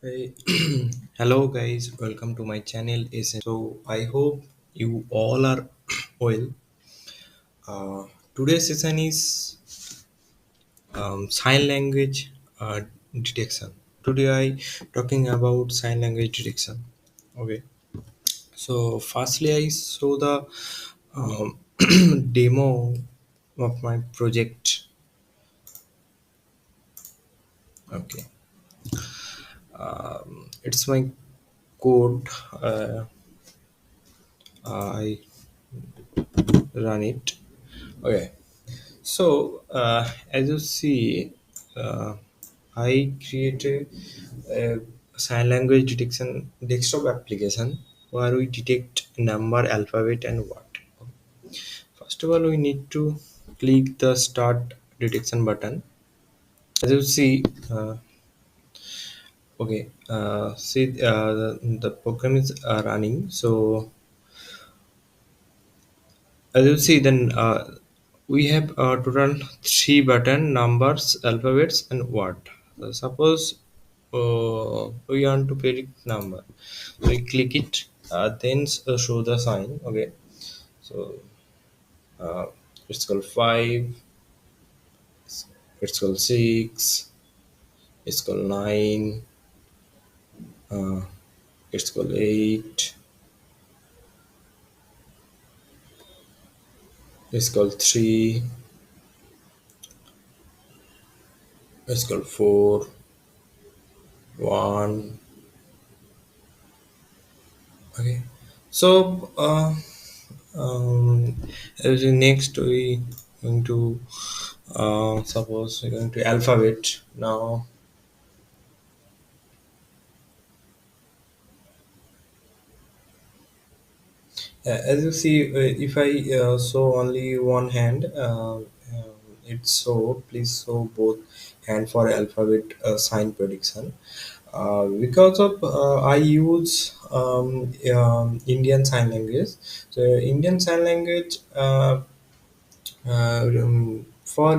Hey, hello guys, welcome to my channel. So I hope you all are well. Today's session is sign language detection. Today I talking about sign language detection. Okay. So firstly, I saw the demo of my project. Okay, it's my code. I run it. Okay. So, as you see, uh, I created a sign language detection desktop application where we detect number, alphabet, and word. First of all, we need to click the start detection button. As you see, the program is running. So, as you see, then we have total three button numbers, alphabets, and word. Suppose we want to predict number, so we click it, then show the sign. Okay, so uh, it's called 5, it's called 6, it's called 9, uh, it's called 8, it's called 3, it's called 4, 1. Okay, so um, as in next we going to suppose we're going to alphabet now. As you see, if I show only one hand, it's so please show both hand for alphabet sign prediction. Because of I use Indian Sign Language. So Indian Sign Language for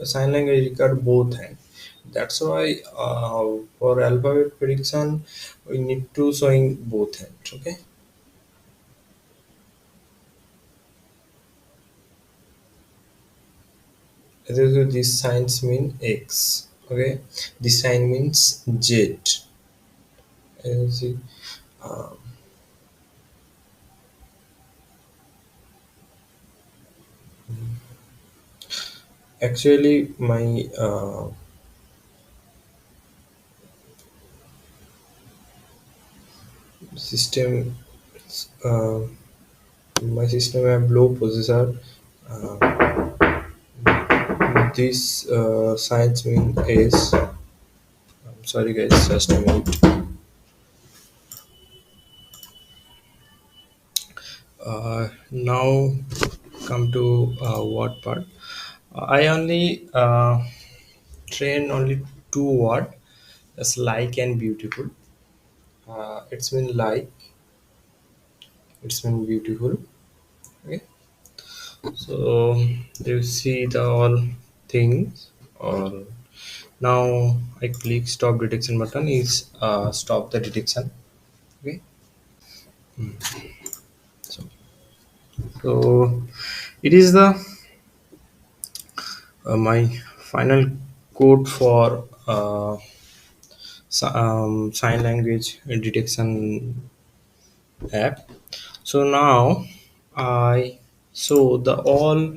Sign Language record both hand. That's why for alphabet prediction we need to showing both hands. Okay. This signs mean X. Okay, this sign means Z. See, um, actually, my system, uh, my system have low processor. Uh, this signs mean is. I'm sorry, guys, just a minute. Now come to what part? I only train only two word. That's like and beautiful. It's been like, it's been beautiful. Okay, so you see the all things. Or now I click stop detection button is stop the detection. Okay, so so it is the my final code for sign language detection app. So now I so the all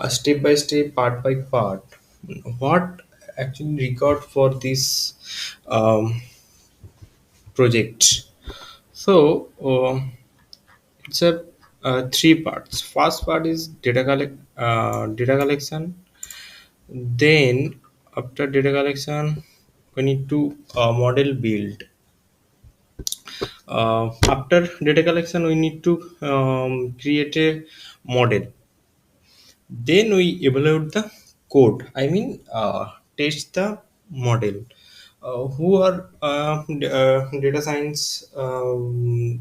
step by step, part by part, what actually record for this project. So it's a three parts. First part is data collection. Then after data collection, we need to model build. After data collection, we need to create a model. Then we evaluate the code. I mean, test the model. Who are data science who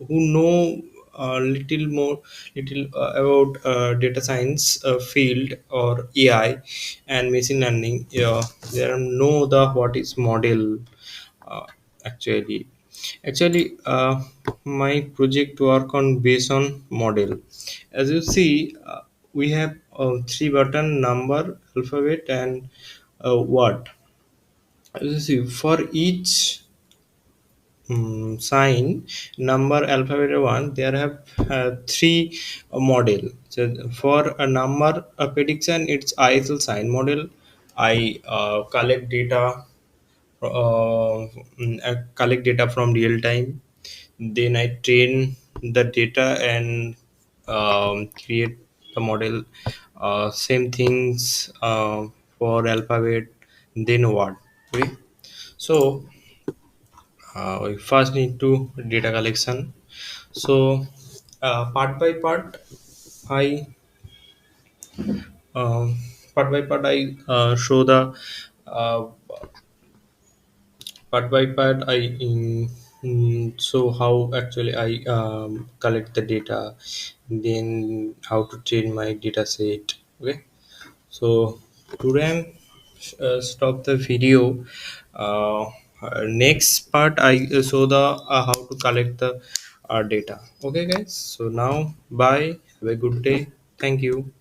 know little more little about data science field or AI and machine learning. They know the what is model, uh, actually my project work on based on model. As you see, we have three button: number, alphabet, and word. As you see, for each sign, number, alphabet, one, there have three model. So for a number prediction, it's ISL sign model. I collect data, collect data from real time, then I train the data and create the model. Same things for alphabet, then what. Okay, so we first need to data collection. So part by part, I um, I show the uh, part by part I show how actually I collect the data, then how to train my data set. Okay, so today I'm stop the video. uh, Next part I show the how to collect the data. Okay guys, so now bye, have a good day, thank you.